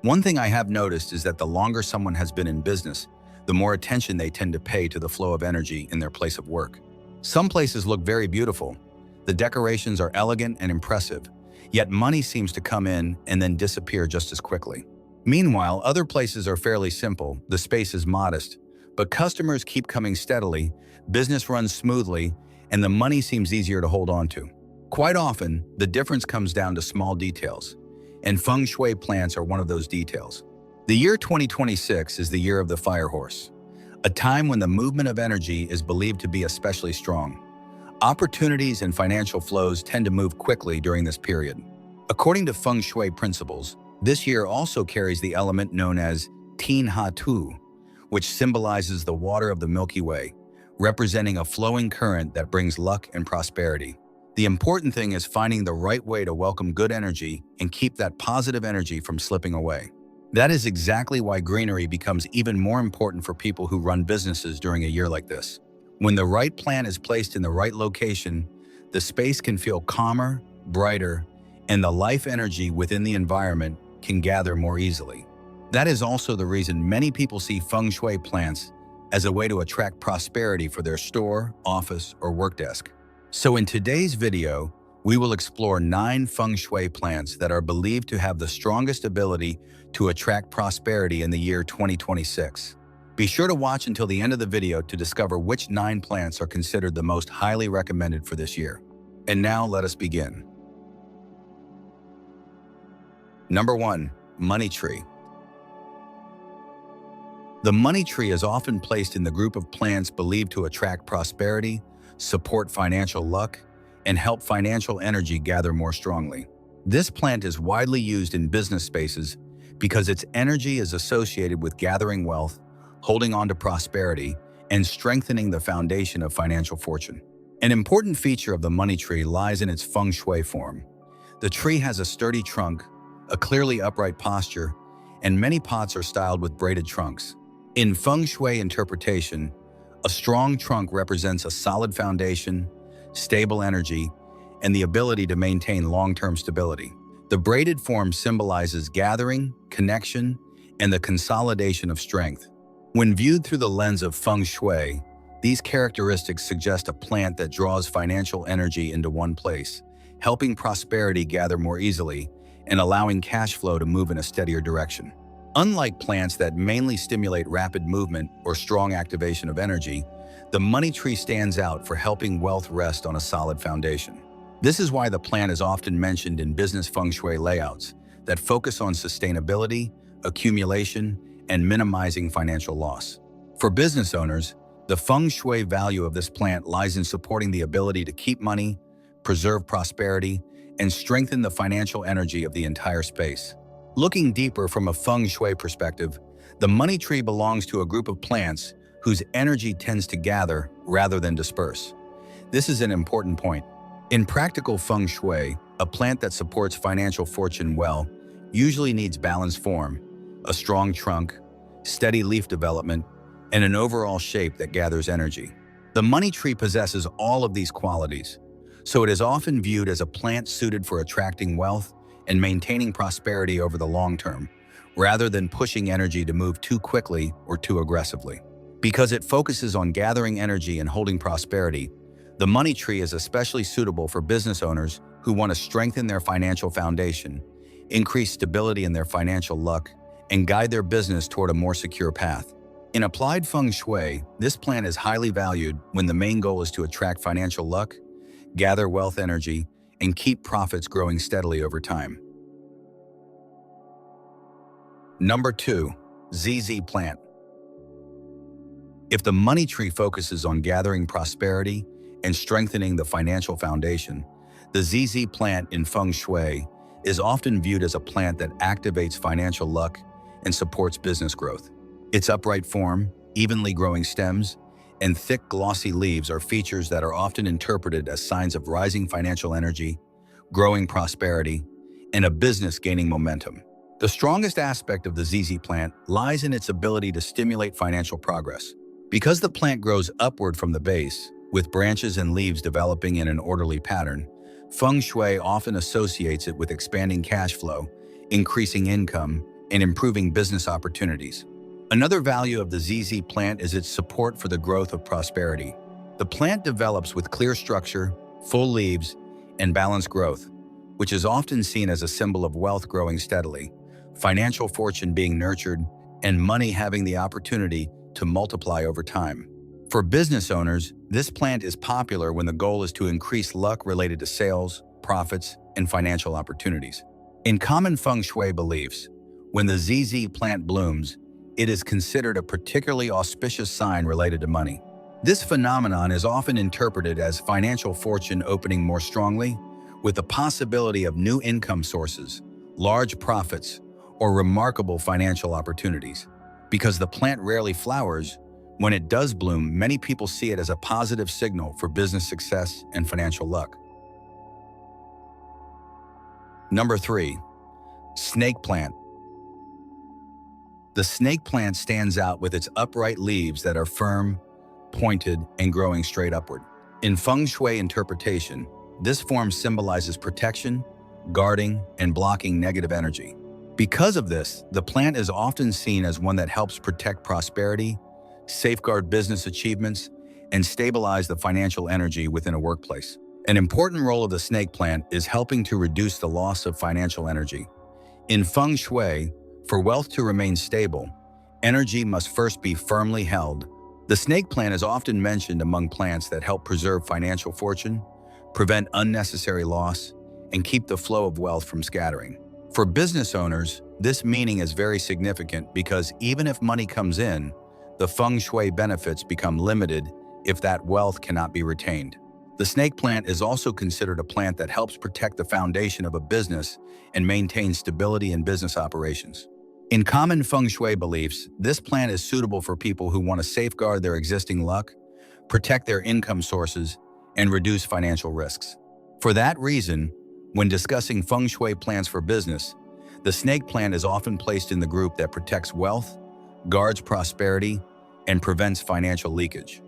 One thing I have noticed is that the longer someone has been in business, the more attention they tend to pay to the flow of energy in their place of work. Some places look very beautiful. The decorations are elegant and impressive, yet money seems to come in and then disappear just as quickly. Meanwhile, other places are fairly simple, the space is modest, but customers keep coming steadily, business runs smoothly, and the money seems easier to hold on to. Quite often, the difference comes down to small details, and Feng Shui plants are one of those details. The year 2026 is the year of the fire horse, a time when the movement of energy is believed to be especially strong. Opportunities and financial flows tend to move quickly during this period. According to Feng Shui principles, this year also carries the element known as Tin Ha Tu, which symbolizes the water of the Milky Way, representing a flowing current that brings luck and prosperity. The important thing is finding the right way to welcome good energy and keep that positive energy from slipping away. That is exactly why greenery becomes even more important for people who run businesses during a year like this. When the right plant is placed in the right location, the space can feel calmer, brighter, and the life energy within the environment can gather more easily. That is also the reason many people see Feng Shui plants as a way to attract prosperity for their store, office, or work desk. So in today's video, we will explore 9 Feng Shui plants that are believed to have the strongest ability to attract prosperity in the year 2026. Be sure to watch until the end of the video to discover which 9 plants are considered the most highly recommended for this year. And now let us begin. Number 1. Money Tree. The money tree is often placed in the group of plants believed to attract prosperity, support financial luck, and help financial energy gather more strongly. This plant is widely used in business spaces because its energy is associated with gathering wealth, holding on to prosperity, and strengthening the foundation of financial fortune. An important feature of the money tree lies in its Feng Shui form. The tree has a sturdy trunk, a clearly upright posture, and many pots are styled with braided trunks. In Feng Shui interpretation, a strong trunk represents a solid foundation, stable energy, and the ability to maintain long-term stability. The braided form symbolizes gathering, connection, and the consolidation of strength. When viewed through the lens of Feng Shui, these characteristics suggest a plant that draws financial energy into one place, helping prosperity gather more easily and allowing cash flow to move in a steadier direction. Unlike plants that mainly stimulate rapid movement or strong activation of energy, the money tree stands out for helping wealth rest on a solid foundation. This is why the plant is often mentioned in business Feng Shui layouts that focus on sustainability, accumulation, and minimizing financial loss. For business owners, the Feng Shui value of this plant lies in supporting the ability to keep money, preserve prosperity, and strengthen the financial energy of the entire space. Looking deeper from a Feng Shui perspective, the money tree belongs to a group of plants whose energy tends to gather rather than disperse. This is an important point. In practical Feng Shui, a plant that supports financial fortune well usually needs balanced form, a strong trunk, steady leaf development, and an overall shape that gathers energy. The money tree possesses all of these qualities, so it is often viewed as a plant suited for attracting wealth and maintaining prosperity over the long term, rather than pushing energy to move too quickly or too aggressively. Because it focuses on gathering energy and holding prosperity, the money tree is especially suitable for business owners who want to strengthen their financial foundation, increase stability in their financial luck, and guide their business toward a more secure path. In applied Feng Shui, this plant is highly valued when the main goal is to attract financial luck, gather wealth energy, and keep profits growing steadily over time. Number 2. ZZ Plant. If the money tree focuses on gathering prosperity and strengthening the financial foundation, the ZZ plant in Feng Shui is often viewed as a plant that activates financial luck and supports business growth. Its upright form, evenly growing stems, and thick glossy leaves are features that are often interpreted as signs of rising financial energy, growing prosperity, and a business gaining momentum. The strongest aspect of the ZZ plant lies in its ability to stimulate financial progress. Because the plant grows upward from the base, with branches and leaves developing in an orderly pattern, Feng Shui often associates it with expanding cash flow, increasing income, and improving business opportunities. Another value of the ZZ plant is its support for the growth of prosperity. The plant develops with clear structure, full leaves, and balanced growth, which is often seen as a symbol of wealth growing steadily, financial fortune being nurtured, and money having the opportunity to multiply over time. For business owners, this plant is popular when the goal is to increase luck related to sales, profits, and financial opportunities. In common Feng Shui beliefs, when the ZZ plant blooms, it is considered a particularly auspicious sign related to money. This phenomenon is often interpreted as financial fortune opening more strongly, with the possibility of new income sources, large profits, or remarkable financial opportunities. Because the plant rarely flowers, when it does bloom, many people see it as a positive signal for business success and financial luck. Number 3. Snake plant. The snake plant stands out with its upright leaves that are firm, pointed, and growing straight upward. In Feng Shui interpretation, this form symbolizes protection, guarding, and blocking negative energy. Because of this, the plant is often seen as one that helps protect prosperity, safeguard business achievements, and stabilize the financial energy within a workplace. An important role of the snake plant is helping to reduce the loss of financial energy. In Feng Shui, for wealth to remain stable, energy must first be firmly held. The snake plant is often mentioned among plants that help preserve financial fortune, prevent unnecessary loss, and keep the flow of wealth from scattering. For business owners, this meaning is very significant because even if money comes in, the Feng Shui benefits become limited if that wealth cannot be retained. The snake plant is also considered a plant that helps protect the foundation of a business and maintain stability in business operations. In common Feng Shui beliefs, this plant is suitable for people who want to safeguard their existing luck, protect their income sources, and reduce financial risks. For that reason, when discussing Feng Shui plants for business, the snake plant is often placed in the group that protects wealth, guards prosperity, and prevents financial leakage.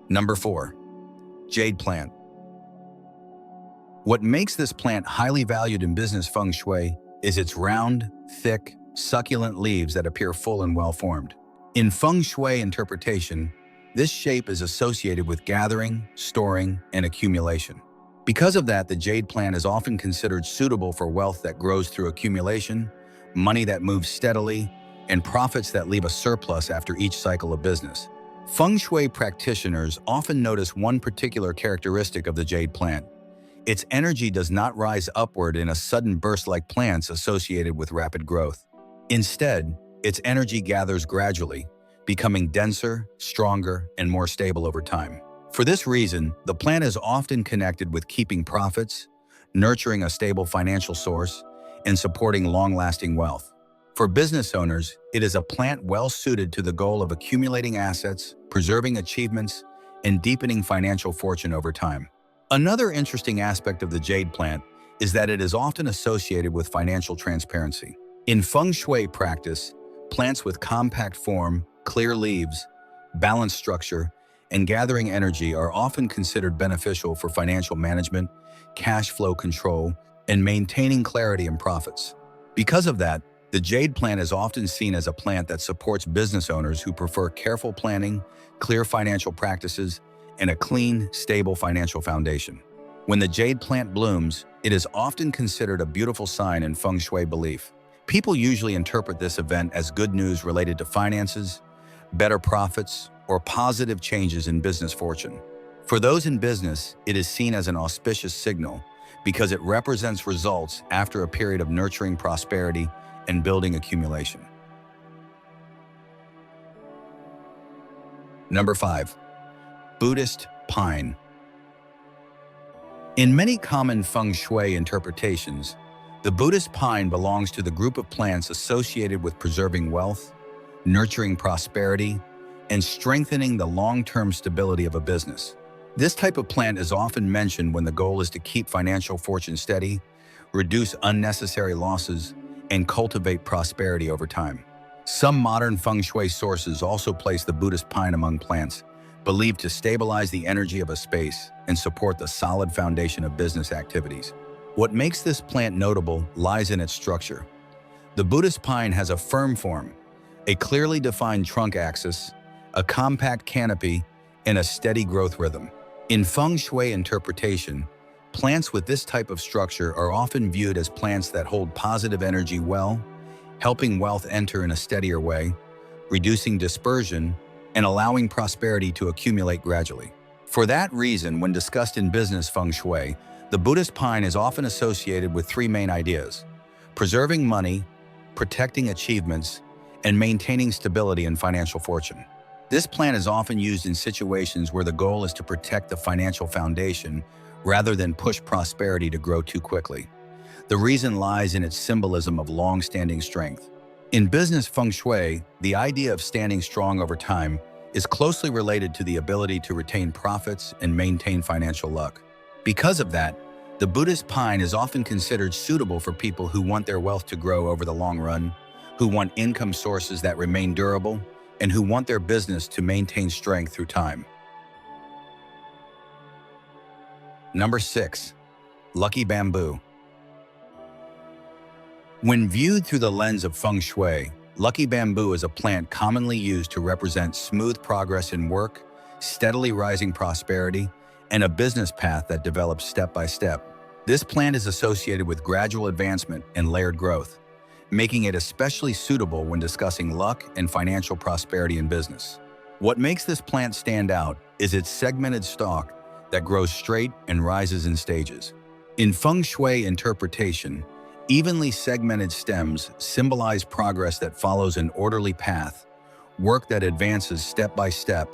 Number 4. Jade plant. What makes this plant highly valued in business Feng Shui is its round, thick, succulent leaves that appear full and well-formed. In Feng Shui interpretation, this shape is associated with gathering, storing, and accumulation. Because of that, the jade plant is often considered suitable for wealth that grows through accumulation, money that moves steadily, and profits that leave a surplus after each cycle of business. Feng Shui practitioners often notice one particular characteristic of the jade plant. Its energy does not rise upward in a sudden burst like plants associated with rapid growth. Instead, its energy gathers gradually, becoming denser, stronger, and more stable over time. For this reason, the plant is often connected with keeping profits, nurturing a stable financial source, and supporting long-lasting wealth. For business owners, it is a plant well-suited to the goal of accumulating assets, preserving achievements, and deepening financial fortune over time. Another interesting aspect of the jade plant is that it is often associated with financial transparency. In Feng Shui practice, plants with compact form, clear leaves, balanced structure, and gathering energy are often considered beneficial for financial management, cash flow control, and maintaining clarity in profits. Because of that, the jade plant is often seen as a plant that supports business owners who prefer careful planning, clear financial practices, and a clean, stable financial foundation. When the jade plant blooms, it is often considered a beautiful sign in Feng Shui belief. People usually interpret this event as good news related to finances, better profits, or positive changes in business fortune. For those in business, it is seen as an auspicious signal because it represents results after a period of nurturing prosperity and building accumulation. Number 5. Buddhist pine. In many common Feng Shui interpretations, the Buddhist pine belongs to the group of plants associated with preserving wealth, nurturing prosperity, and strengthening the long-term stability of a business. This type of plant is often mentioned when the goal is to keep financial fortune steady, reduce unnecessary losses, and cultivate prosperity over time. Some modern Feng Shui sources also place the Buddhist pine among plants believed to stabilize the energy of a space and support the solid foundation of business activities. What makes this plant notable lies in its structure. The Buddhist pine has a firm form, a clearly defined trunk axis, a compact canopy, and a steady growth rhythm. In Feng Shui interpretation, plants with this type of structure are often viewed as plants that hold positive energy well, helping wealth enter in a steadier way, reducing dispersion, and allowing prosperity to accumulate gradually. For that reason, when discussed in business Feng Shui, the Buddhist pine is often associated with three main ideas: preserving money, protecting achievements, and maintaining stability and financial fortune. This plant is often used in situations where the goal is to protect the financial foundation rather than push prosperity to grow too quickly. The reason lies in its symbolism of long-standing strength. In business Feng Shui, the idea of standing strong over time is closely related to the ability to retain profits and maintain financial luck. Because of that, the Buddhist pine is often considered suitable for people who want their wealth to grow over the long run, who want income sources that remain durable, and who want their business to maintain strength through time. Number 6. Lucky bamboo. When viewed through the lens of Feng Shui, lucky bamboo is a plant commonly used to represent smooth progress in work, steadily rising prosperity, and a business path that develops step by step. This plant is associated with gradual advancement and layered growth, making it especially suitable when discussing luck and financial prosperity in business. What makes this plant stand out is its segmented stalk that grows straight and rises in stages. In Feng Shui interpretation, evenly segmented stems symbolize progress that follows an orderly path, work that advances step by step,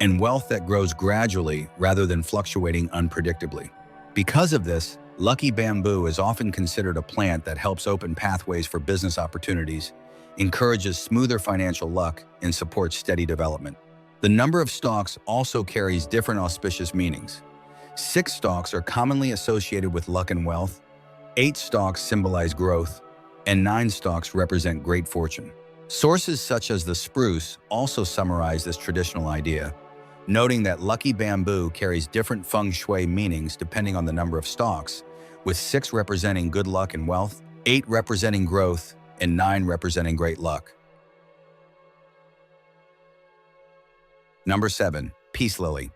and wealth that grows gradually rather than fluctuating unpredictably. Because of this, lucky bamboo is often considered a plant that helps open pathways for business opportunities, encourages smoother financial luck, and supports steady development. The number of stalks also carries different auspicious meanings. 6 stalks are commonly associated with luck and wealth, 8 stalks symbolize growth, and 9 stalks represent great fortune. Sources such as the spruce also summarize this traditional idea, noting that lucky bamboo carries different Feng Shui meanings depending on the number of stalks, with 6 representing good luck and wealth, 8 representing growth, and 9 representing great luck. Number 7. Peace lily.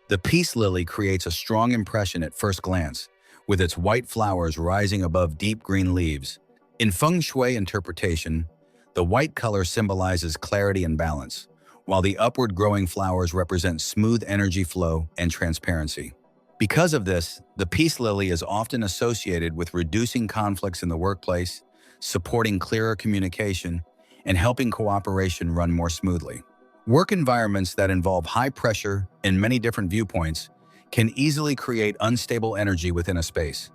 The peace lily creates a strong impression at first glance, with its white flowers rising above deep green leaves. In Feng Shui interpretation, the white color symbolizes clarity and balance, while the upward growing flowers represent smooth energy flow and transparency. Because of this, the peace lily is often associated with reducing conflicts in the workplace, supporting clearer communication, and helping cooperation run more smoothly. Work environments that involve high pressure and many different viewpoints can easily create unstable energy within a space.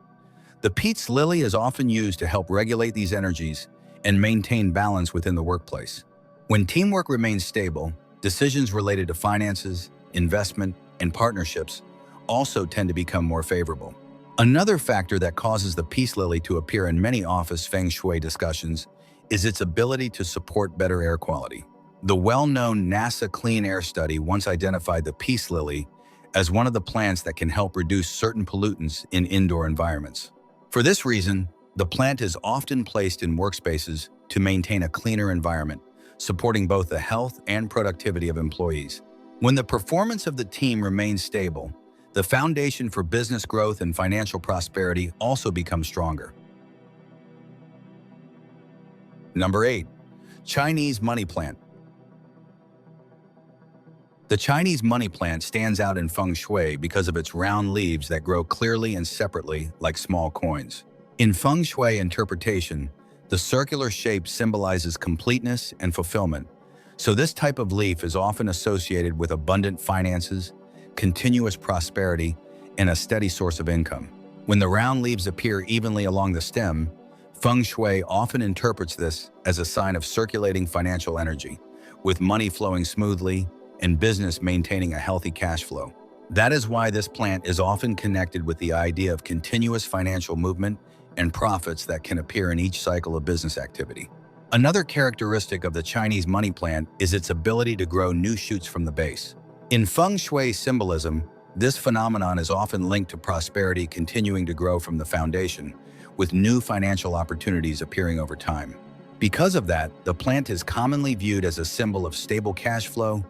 The peace lily is often used to help regulate these energies and maintain balance within the workplace. When teamwork remains stable, decisions related to finances, investment, and partnerships also tend to become more favorable. Another factor that causes the peace lily to appear in many office Feng Shui discussions is its ability to support better air quality. The well-known NASA Clean Air Study once identified the peace lily as one of the plants that can help reduce certain pollutants in indoor environments. For this reason, the plant is often placed in workspaces to maintain a cleaner environment, supporting both the health and productivity of employees. When the performance of the team remains stable, the foundation for business growth and financial prosperity also becomes stronger. Number 8. Chinese money plant. The Chinese money plant stands out in Feng Shui because of its round leaves that grow clearly and separately like small coins. In Feng Shui interpretation, the circular shape symbolizes completeness and fulfillment, so this type of leaf is often associated with abundant finances, continuous prosperity, and a steady source of income. When the round leaves appear evenly along the stem, Feng Shui often interprets this as a sign of circulating financial energy, with money flowing smoothly and business maintaining a healthy cash flow. That is why this plant is often connected with the idea of continuous financial movement and profits that can appear in each cycle of business activity. Another characteristic of the Chinese money plant is its ability to grow new shoots from the base. In Feng Shui symbolism, This phenomenon is often linked to prosperity continuing to grow from the foundation, with new financial opportunities appearing over time. Because of that, the plant is commonly viewed as a symbol of stable cash flow,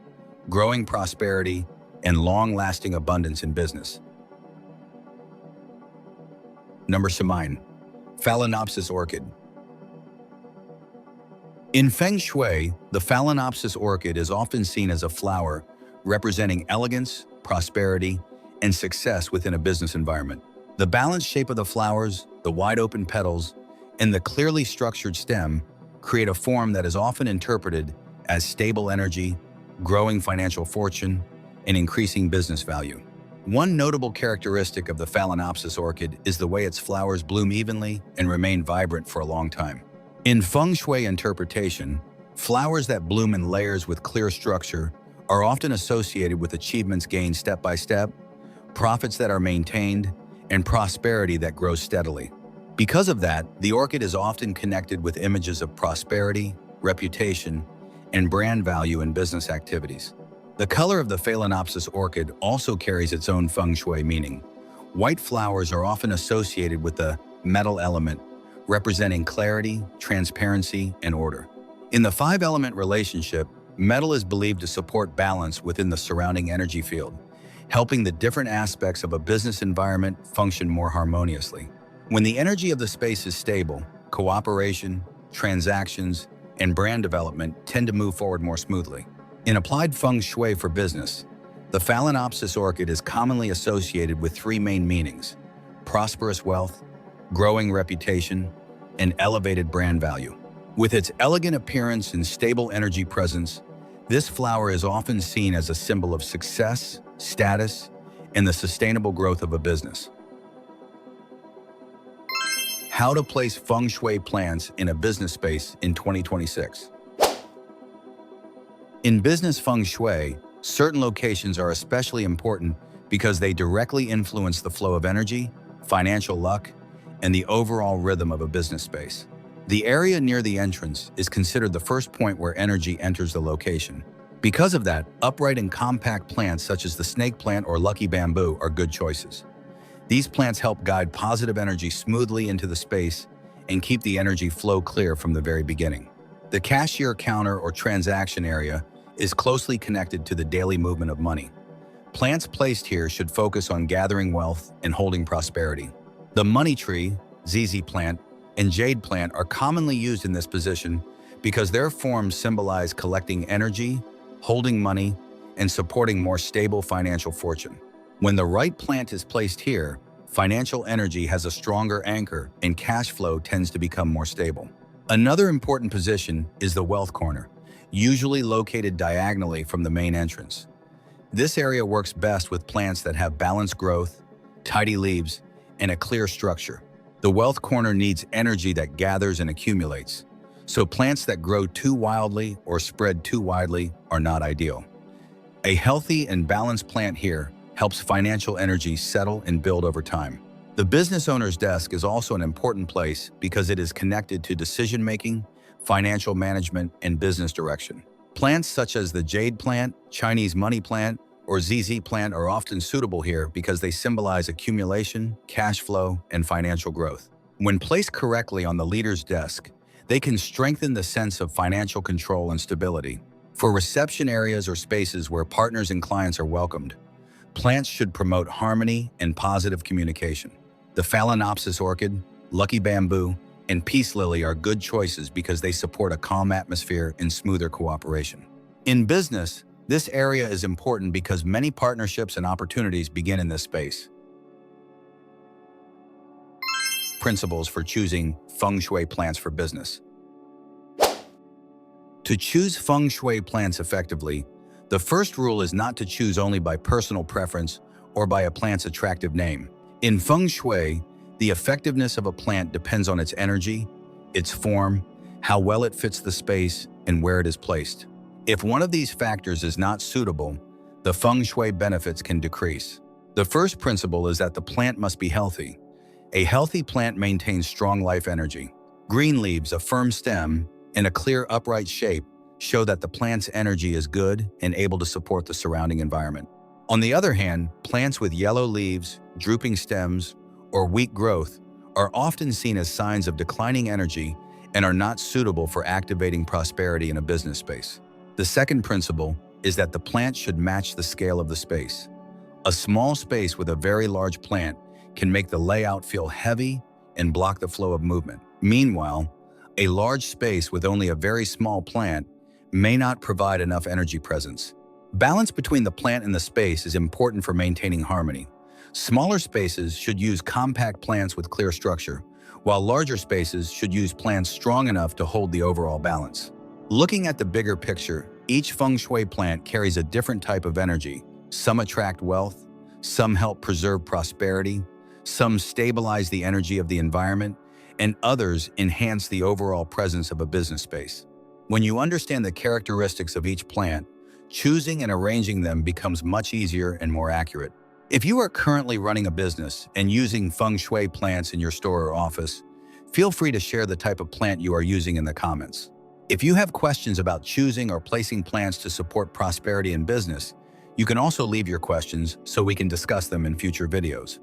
growing prosperity, and long-lasting abundance in business. Number 9. Phalaenopsis orchid. In Feng Shui, the Phalaenopsis orchid is often seen as a flower representing elegance, prosperity, and success within a business environment. The balanced shape of the flowers, the wide-open petals, and the clearly structured stem create a form that is often interpreted as stable energy, growing financial fortune, and increasing business value. One notable characteristic of the Phalaenopsis orchid is the way its flowers bloom evenly and remain vibrant for a long time. In Feng Shui interpretation, flowers that bloom in layers with clear structure are often associated with achievements gained step by step, profits that are maintained, and prosperity that grows steadily. Because of that, the orchid is often connected with images of prosperity, reputation, and brand value in business activities. The color of the Phalaenopsis orchid also carries its own Feng Shui meaning. White flowers are often associated with the metal element, representing clarity, transparency, and order. In the 5-element relationship, metal is believed to support balance within the surrounding energy field, helping the different aspects of a business environment function more harmoniously. When the energy of the space is stable, cooperation, transactions, and brand development tend to move forward more smoothly. In applied Feng Shui for business, the Phalaenopsis orchid is commonly associated with 3 main meanings: prosperous wealth, growing reputation, and elevated brand value. With its elegant appearance and stable energy presence, this flower is often seen as a symbol of success, status, and the sustainable growth of a business. How to place Feng Shui plants in a business space in 2026. In business Feng Shui, certain locations are especially important because they directly influence the flow of energy, financial luck, and the overall rhythm of a business space. The area near the entrance is considered the first point where energy enters the location. Because of that, upright and compact plants such as the snake plant or lucky bamboo are good choices. These plants help guide positive energy smoothly into the space and keep the energy flow clear from the very beginning. The cashier counter or transaction area is closely connected to the daily movement of money. Plants placed here should focus on gathering wealth and holding prosperity. The money tree, ZZ plant, and jade plant are commonly used in this position because their forms symbolize collecting energy, holding money, and supporting more stable financial fortune. When the right plant is placed here, financial energy has a stronger anchor and cash flow tends to become more stable. Another important position is the wealth corner, usually located diagonally from the main entrance. This area works best with plants that have balanced growth, tidy leaves, and a clear structure. The wealth corner needs energy that gathers and accumulates, so plants that grow too wildly or spread too widely are not ideal. A healthy and balanced plant here helps financial energy settle and build over time. The business owner's desk is also an important place because it is connected to decision-making, financial management, and business direction. Plants such as the jade plant, Chinese money plant, or ZZ plant are often suitable here because they symbolize accumulation, cash flow, and financial growth. When placed correctly on the leader's desk, they can strengthen the sense of financial control and stability. For reception areas or spaces where partners and clients are welcomed, plants should promote harmony and positive communication. The Phalaenopsis orchid, lucky bamboo, and peace lily are good choices because they support a calm atmosphere and smoother cooperation. In business, this area is important because many partnerships and opportunities begin in this space. Principles for choosing Feng Shui plants for business. To choose Feng Shui plants effectively, the first rule is not to choose only by personal preference or by a plant's attractive name. In Feng Shui, the effectiveness of a plant depends on its energy, its form, how well it fits the space, and where it is placed. If one of these factors is not suitable, the Feng Shui benefits can decrease. The first principle is that the plant must be healthy. A healthy plant maintains strong life energy. Green leaves, a firm stem, and a clear upright shape show that the plant's energy is good and able to support the surrounding environment. On the other hand, plants with yellow leaves, drooping stems, or weak growth are often seen as signs of declining energy and are not suitable for activating prosperity in a business space. The second principle is that the plant should match the scale of the space. A small space with a very large plant can make the layout feel heavy and block the flow of movement. Meanwhile, a large space with only a very small plant may not provide enough energy presence. Balance between the plant and the space is important for maintaining harmony. Smaller spaces should use compact plants with clear structure, while larger spaces should use plants strong enough to hold the overall balance. Looking at the bigger picture, each Feng Shui plant carries a different type of energy. Some attract wealth, some help preserve prosperity, some stabilize the energy of the environment, and others enhance the overall presence of a business space. When you understand the characteristics of each plant, choosing and arranging them becomes much easier and more accurate. If you are currently running a business and using Feng Shui plants in your store or office, feel free to share the type of plant you are using in the comments. If you have questions about choosing or placing plants to support prosperity in business, you can also leave your questions so we can discuss them in future videos.